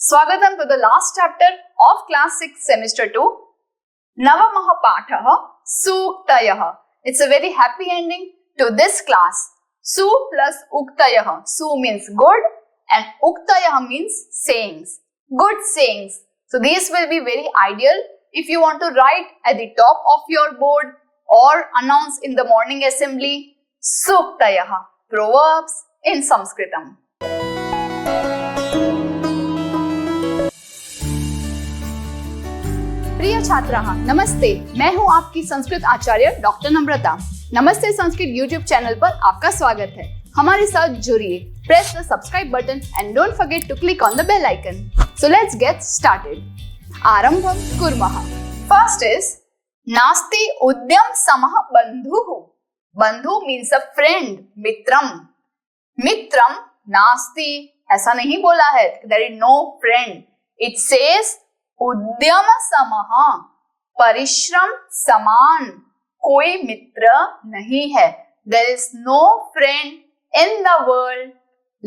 Swagatam to the last chapter of class 6 semester 2. Navamah Pathaha Suktayah. It's a very happy ending to this class. Su plus Uktayah. Su means good and Uktayah means sayings. Good sayings. So these will be very ideal if you want to write at the top of your board or announce in the morning assembly. Suktayah. Proverbs in Sanskritam. प्रिय छात्राः नमस्ते, मैं हूं आपकी संस्कृत आचार्य doctor नम्रता। नमस्ते Sanskrit YouTube channel पर आपका स्वागत है। हमारे साथ जुड़िए। Press the subscribe button and don't forget to click on the bell icon. So let's get started. आरंभं कुर्मः। फर्स्ट इज नास्ति उद्यम समः बन्धुः। बंधु मीन्स अ फ्रेंड, मित्रम। मित्रम नास्ति ऐसा नहीं बोला है, there is no friend. It says उद्यम समः, परिश्रम समान, कोई मित्र नहीं है। There is no friend in the world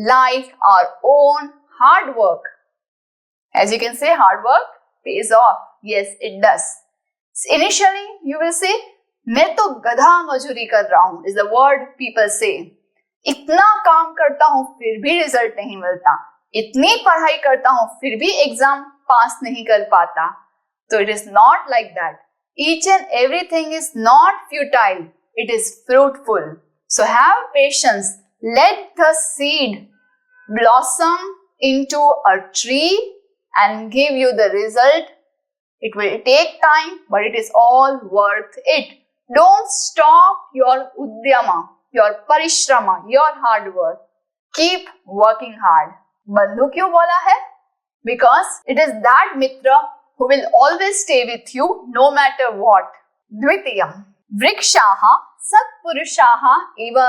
like our own hard work. As you can say, hard work pays off. Yes, it does. Initially, you will say, मैं तो गधा मजूरी कर रहा हूँ, is the word people say. इतना काम करता हूँ फिर भी रिजल्ट नहीं मिलता, इतनी पढ़ाई करता हूँ फिर भी एग्जाम पास नहीं कर पाता। So it is not like that. Each and everything is not futile. It is fruitful. So have patience. Let the seed blossom into a tree and give you the result. It will take time, but it is all worth it. Don't stop your udyama, your parishrama, your hard work. Keep working hard. बंधु क्यों बोला है? Because it is that mitra who will always stay with you no matter what. Dvitiyam. Vrikshaha satpurushaha eva.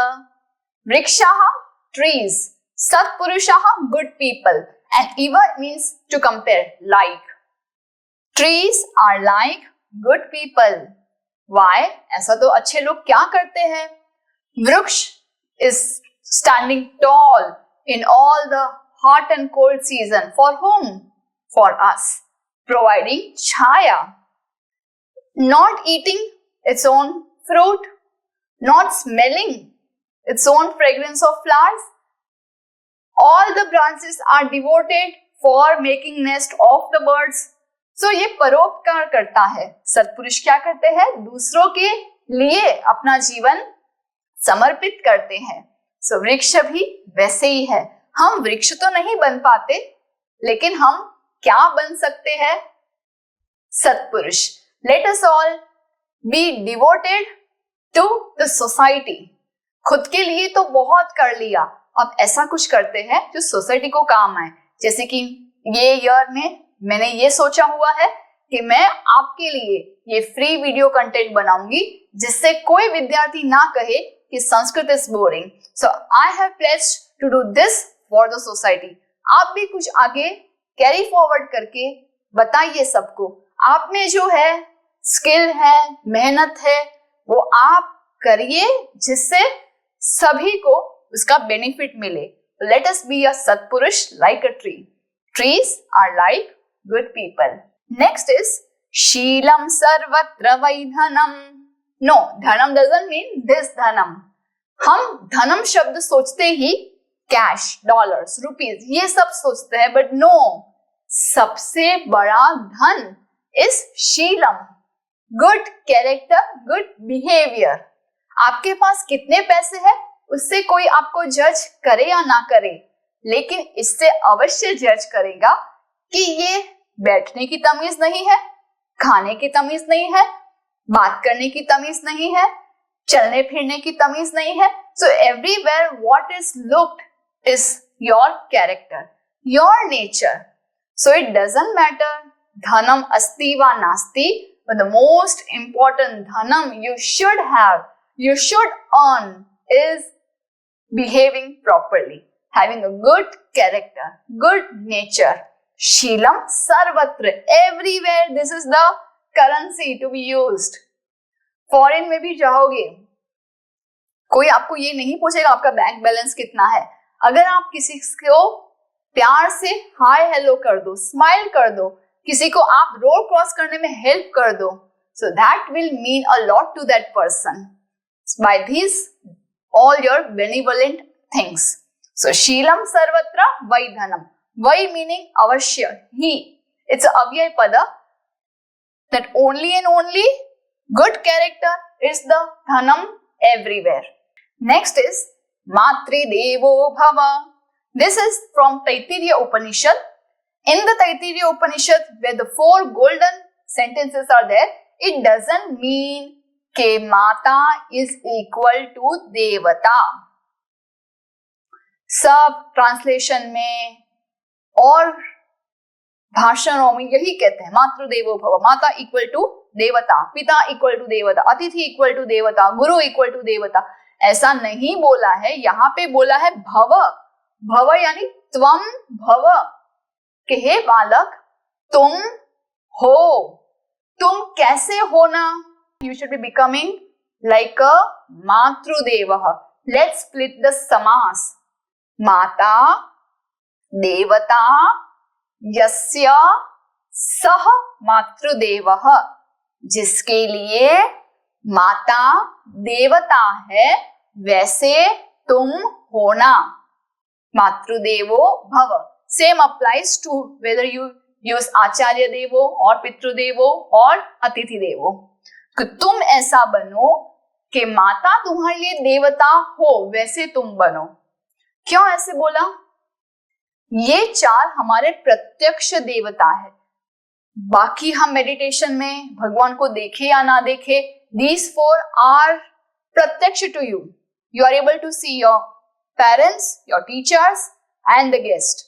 Vrikshaha, trees. Satpurushaha, good people. And eva means to compare, like. Trees are like good people. Why? ऐसा तो अच्छे लोग क्या करते हैं? Vriksh is standing tall in all the hot and cold season. For whom? For us. Providing chaya. Not eating its own fruit. Not smelling its own fragrance of flowers. All the branches are devoted for making nest of the birds. So ये परोपकार करता है। सत्पुरुष क्या करते हैं? दूसरों के लिए अपना जीवन समर्पित करते हैं। So वृक्ष भी वैसे ही है। हम वृक्ष तो नहीं बन पाते, लेकिन हम क्या बन सकते हैं? सत्पुरुष। Let us all be devoted to the society. खुद के लिए तो बहुत कर लिया, अब ऐसा कुछ करते हैं जो सोसाइटी को काम आए। जैसे कि ये ईयर में मैंने ये सोचा हुआ है कि मैं आपके लिए ये फ्री वीडियो कंटेंट बनाऊंगी, जिससे कोई विद्यार्थी ना कहे कि Sanskrit is boring. So I have placed to do this for the society. आप भी कुछ आगे कैरी फॉरवर्ड करके बताइए सबको। आप में जो है स्किल है, मेहनत है, वो आप करिए जिससे सभी को उसका बेनिफिट मिले। लेट अस बी अ सत्पुरुष like a tree. Trees are like good people. Next is शीलम सर्वत्र वै धनम। No, Dhanam doesn't mean this धनम। हम धनम शब्द सोचते ही कैश, डॉलर्स, रुपीज ये सब सोचते हैं, बट नो, सबसे बड़ा धन इज शीलम, गुड कैरेक्टर, गुड बिहेवियर। आपके पास कितने पैसे हैं उससे कोई आपको जज करे या ना करे, लेकिन इससे अवश्य जज करेगा कि ये बैठने की तमीज नहीं है, खाने की तमीज नहीं है, बात करने की तमीज नहीं है, चलने फिरने की तमीज नहीं है। So everywhere what is looked is your character, your nature. So it doesn't matter dhanam asti va nasti, but the most important dhanam you should have, you should earn is behaving properly, having a good character, good nature. Sheelam sarvatra, everywhere this is the currency to be used. Foreign में भी जाओगे, कोई आपको ये नहीं पूछेगा आपका bank balance कितना है। अगर आप किसी को प्यार से हाय हेलो कर दो, स्माइल कर दो, किसी को आप रोड क्रॉस करने में हेल्प कर दो, so that will mean a lot to that person by these all your benevolent things. So Sheelam सर्वत्र वै धनम, वै meaning अवश्य, ही, it's a अव्यय pada, that only and only good character is the dhanam everywhere. Next is Matridevo Bhava. This is from Taittiriya Upanishad. In the Taittiriya Upanishad, where the 4 golden sentences are there, it doesn't mean कि माता is equal to देवता. सब translation में और भाषणों में यही कहते हैं, मातृदेवो भव, माता इक्वल टू देवता, पिता इक्वल टू देवता, अतिथि इक्वल टू देवता, गुरु इक्वल टू देवता. ऐसा नहीं बोला है, यहाँ पे बोला है भव. भव यानी त्वम भव, कि हे बालक तुम हो. तुम कैसे होना? You should be becoming like a मातृदेवः. Let's split the समास. माता देवता यस्य सह मातृदेवः, जिसके लिए माता देवता है वैसे तुम होना. मातृदेवो भव. Same applies to whether you use आचार्य देवो और पितृदेवो और अतिथि देवो. तो तुम ऐसा बनो कि माता तुम्हारे लिए देवता हो वैसे तुम बनो. क्यों ऐसे बोला? ये 4 हमारे प्रत्यक्ष देवता है. बाकी हम मेडिटेशन में भगवान को देखे या ना देखे, these 4 are प्रत्यक्ष to you. You are able to see your parents, your teachers and the guest.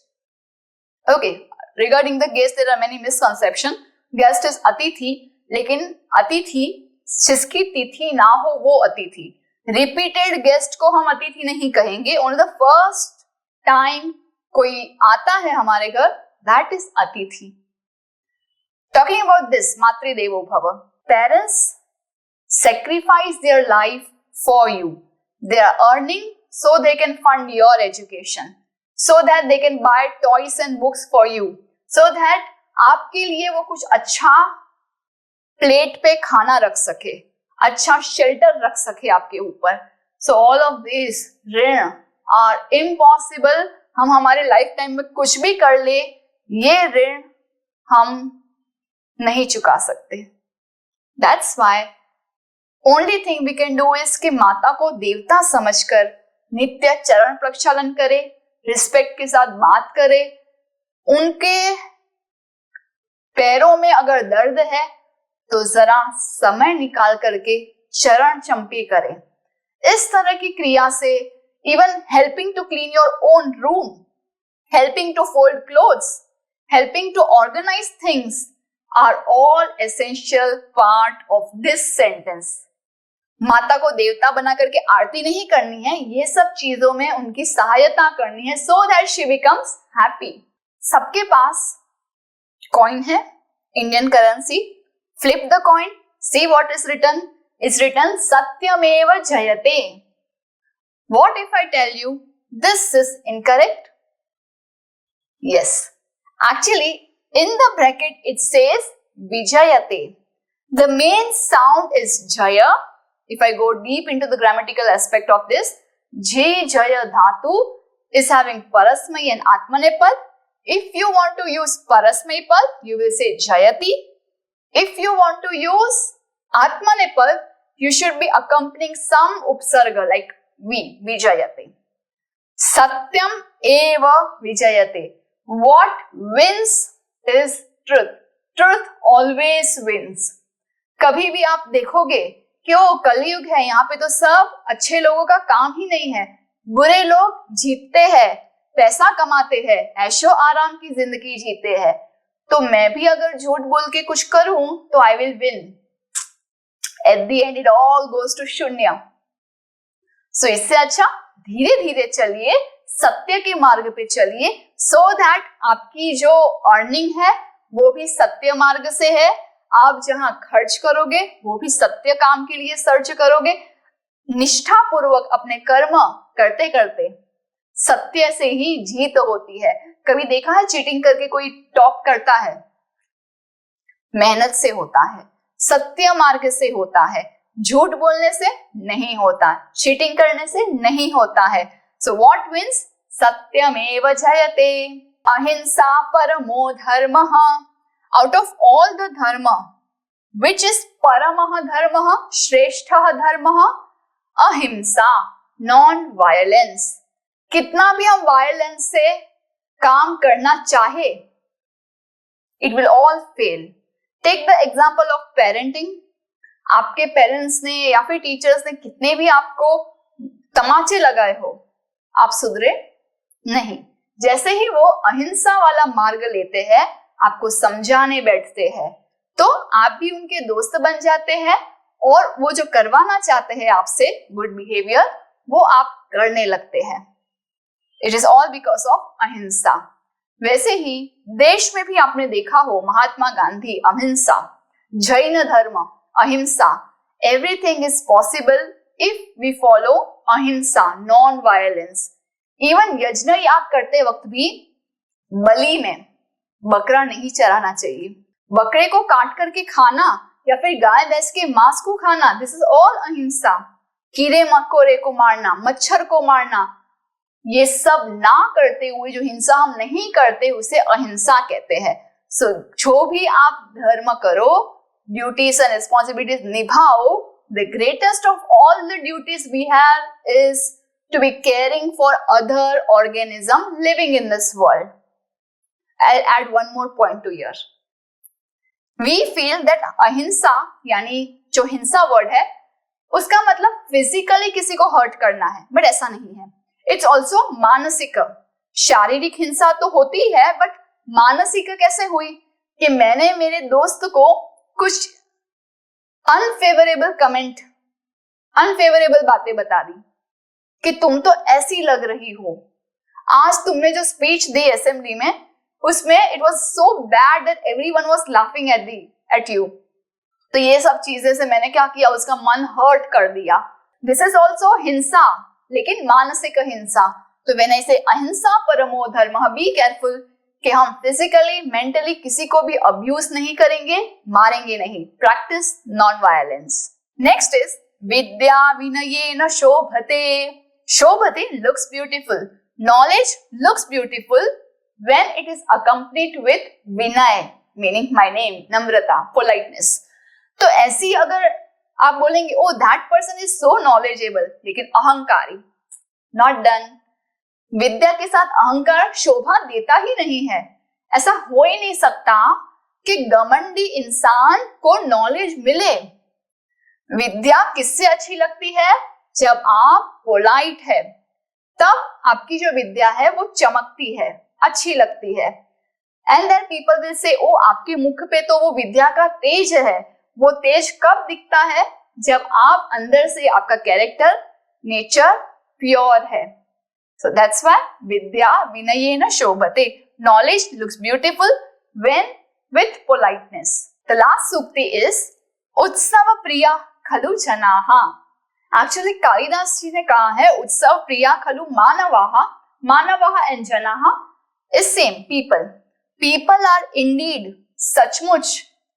Okay, regarding the guest there are many misconceptions. Guest is अतिथि, लेकिन अतिथि जिसकी तिथि ना हो वो अतिथि. रिपीटेड गेस्ट को हम अतिथि नहीं कहेंगे. ओनली द फर्स्ट टाइम कोई आता है हमारे घर, दैट इज अतिथि. टॉकिंग अबाउट दिस मातृदेवो भव. Parents sacrifice their life for you. They are earning so they can fund your education, so that they can buy toys and books for you, so that आपके लिए वो कुछ अच्छा plate पे खाना रख सके, अच्छा शेल्टर रख सके आपके ऊपर. सो ऑल ऑफ दिस ऋण आर इम्पॉसिबल. हम हमारे लाइफ टाइम में कुछ भी कर ले, ये ऋण हम नहीं चुका सकते. That's why only thing we can do is कि माता को देवता समझकर नित्य चरण प्रक्षालन करे, रिस्पेक्ट के साथ बात करे. उनके पैरों में अगर दर्द है तो जरा समय निकाल करके चरण चंपी करें. इस तरह की क्रिया से even helping to clean your own room, helping to fold clothes, helping to organise things are all essential part of this sentence. माता को देवता बना करके आरती नहीं करनी है, ये सब चीजों में उनकी सहायता करनी है, so that she becomes happy. सबके पास कॉइन है, Indian currency. Flip the coin, see what is written. It's written Satyameva Jayate. What if I tell you this is incorrect? Yes. Actually, in the bracket it says Vijayate. The main sound is Jaya. If I go deep into the grammatical aspect of this, J Jaya Dhatu is having Parasmai and Atmanepad. If you want to use Parasmai Pad, you will say Jayati. If you want to use Atmanepad, you should be accompanying some upsarga like Vijayate. Satyam eva Vijayate. What wins is truth. Truth always wins. कभी भी आप देखोगे कि वो कलयुग है, यहाँ पे तो सब अच्छे लोगों का काम ही नहीं है. बुरे लोग जीतते हैं, पैसा कमाते हैं, ऐशो आराम की जिंदगी जीते हैं. तो मैं भी अगर झूठ बोल के कुछ करूं तो I will win. At the end it all goes to शून्य. सो इससे अच्छा धीरे धीरे चलिए, सत्य के मार्ग पे चलिए, सो दैट आपकी जो अर्निंग है वो भी सत्य मार्ग से है. आप जहां खर्च करोगे वो भी सत्य काम के लिए सर्च करोगे. निष्ठा पूर्वक अपने कर्म करते करते सत्य से ही जीत होती है. कभी देखा है चीटिंग करके कोई टॉप करता है? मेहनत से होता है, सत्य मार्ग से होता है, झूठ बोलने से नहीं होता, चीटिंग करने से नहीं होता है। So what wins? सत्यमेव जयते, अहिंसा परमो धर्मः। Out of all the dharma, which is paramah dharmah, श्रेष्ठः धर्मः? अहिंसा, नॉन वायलेंस। कितना भी हम वायलेंस से काम करना चाहे, it will all fail. Take the example of parenting. आपके पेरेंट्स ने या फिर टीचर्स ने कितने भी आपको तमाचे लगाए हो, आप सुधरे नहीं। जैसे ही वो अहिंसा वाला मार्ग लेते हैं, आपको समझाने बैठते हैं, तो आप भी उनके दोस्त बन जाते हैं और वो जो करवाना चाहते हैं आपसे गुड बिहेवियर, वो आप करने लगते हैं। It is all because of अहिंसा। वैसे ही देश में भी आपने देखा हो, महात्मा गांधी अहिंसा, जैन धर्म अहिंसा, everything is possible if we follow ahimsa, non violence. Even यज्ञ याग करते वक्त भी बलि में बकरा नहीं चराना चाहिए। बकरे को काट करके खाना या फिर गाय भैंस के मांस को खाना, दिस इज ऑल अहिंसा। कीड़े मकोड़े को मारना, मच्छर को मारना, ये सब ना करते हुए जो हिंसा हम नहीं करते उसे अहिंसा कहते हैं। सो जो भी आप धर्म करो, ड्यूटीज एंड रिस्पॉन्सिबिलिटीज निभाओ, the greatest of all the duties we have is to be caring for other organism living in this world. I'll add one more point to here. We feel that अहिंसा यानी जो हिंसा word है उसका मतलब physically किसी को hurt करना है, बट ऐसा नहीं है। इट्स ऑल्सो मानसिक। शारीरिक हिंसा तो होती है, बट मानसिक कैसे हुई कि मैंने मेरे दोस्त को कुछ अनफेवरेबल कमेंट, अनफेवरेबल बातें बता दी कि तुम तो ऐसी लग रही हो, आज तुमने जो स्पीच दी असेंबली में उसमें it was so bad that everyone was laughing at you. तो ये सब चीजें से मैंने क्या किया, उसका मन हर्ट कर दिया। दिस इज ऑल्सो हिंसा, लेकिन मानसिक हिंसा। तो व्हेन आई से अहिंसा परमो धर्मः, बी केयरफुल कि हम फिजिकली मेंटली किसी को भी अब्यूज नहीं करेंगे, मारेंगे नहीं। Practice non violence. Next is विद्या विनयेन शोभते। शोभते looks beautiful, knowledge looks beautiful when it is accompanied with vinay, meaning my name, namrata, politeness. तो ऐसी अगर आप बोलेंगे ओ that person is so knowledgeable, लेकिन अहंकारी, not done. विद्या के साथ अहंकार शोभा देता ही नहीं है। ऐसा हो ही नहीं सकता कि घमंडी इंसान को नॉलेज मिले। विद्या किससे अच्छी लगती है? जब आप पोलाइट है, तब आपकी जो विद्या है वो चमकती है, अच्छी लगती है। And then people will say ओ आपके मुख पे तो वो विद्या का तेज है। वो तेज कब दिखता है? जब आप अंदर से आपका कैरेक्टर, नेचर प्योर है। सो दैट्स व्हाई विद्या विनयेन शोभते, knowledge looks beautiful when with politeness. The last सूक्ति इज उत्सव प्रिया खलु जनाः। एक्चुअली कालिदास जी ने कहा है उत्सव प्रिया खलु मानवाः, मानवाः एंड जनाः is same people. People are indeed, सचमुच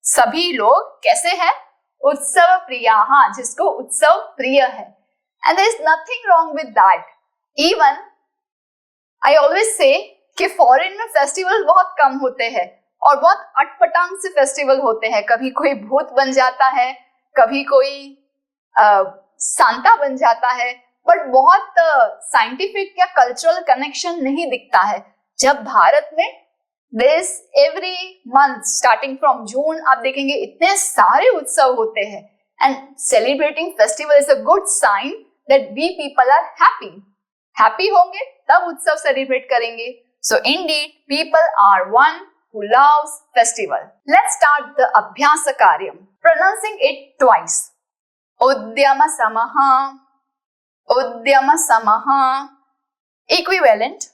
सभी लोग कैसे हैं? उत्सव प्रिया, हाँ, जिसको उत्सव प्रिय है। And there is nothing wrong with that. Even I always say कि फॉरेन में फेस्टिवल बहुत कम होते हैं और बहुत अटपटांग से फेस्टिवल होते हैं। कभी कोई भूत बन जाता है, कभी कोई सांता बन जाता है, बट बहुत साइंटिफिक या कल्चरल कनेक्शन नहीं दिखता है। जब भारत में this every month starting from June आप देखेंगे इतने सारे उत्सव होते हैं। And celebrating festival is a good sign that we people are happy. Happy होंगे तब उत्सव सेलिब्रेट करेंगे। So indeed people are one who loves festival. Let's start the अभ्यास कार्यम. Pronouncing it twice. उद्यम समः, उद्यम समः, equivalent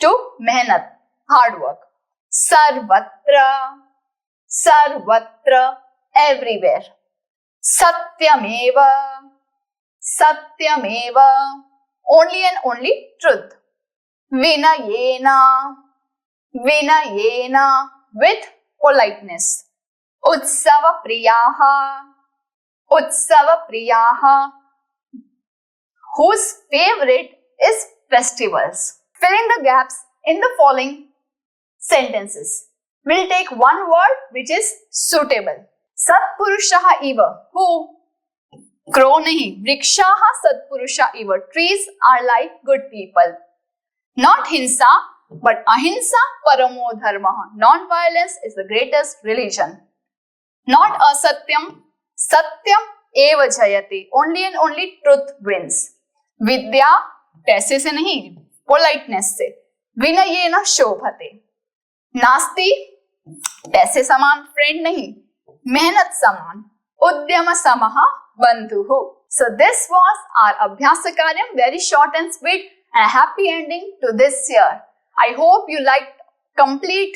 to मेहनत, hard work. सर्वत्र, सर्वत्र, everywhere. सत्यमेव, सत्यमेव, only and only truth. विनयेन, vinayena with politeness. Utsava priyaha, whose favorite is festivals. Fill in the gaps in the following sentences. We'll take one word which is suitable. Satpurushaha iva, who? Crow nahi. Vrikshaha satpurusha iva, trees are like good people. Not hinsa, but ahimsa paramo dharmaha. Non-violence is the greatest religion. Not asatyam, satyam eva jayate. Only and only truth wins. Vidya, पैसे से नहीं, politeness से. विनयेन शोभते. नास्ति, पैसे समान friend नहीं, मेहनत समान. उद्यम समः बंधुः. So this was our Abhyasa Karyam, very short and sweet, and a happy ending to this year. I hope you liked complete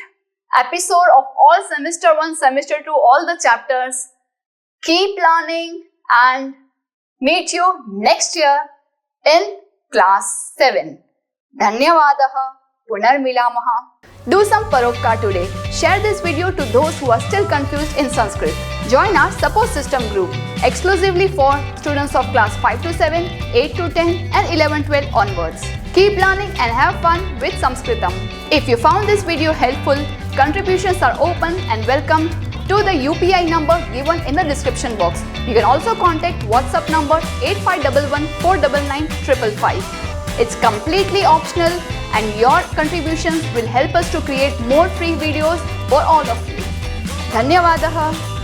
episode of all semester 1, semester 2, all the chapters. Keep learning and meet you next year in class 7. Dhanyavadaha. Punarmilamaha. Do some paropkar today. Share this video to those who are still confused in Sanskrit. Join our support system group exclusively for students of class 5 to 7, 8 to 10 and 11-12 onwards. Keep learning and have fun with Sanskritam. If you found this video helpful, contributions are open and welcome to the UPI number given in the description box. You can also contact WhatsApp number 8511 499 555. It's completely optional and your contributions will help us to create more free videos for all of you. Dhanyavadaha.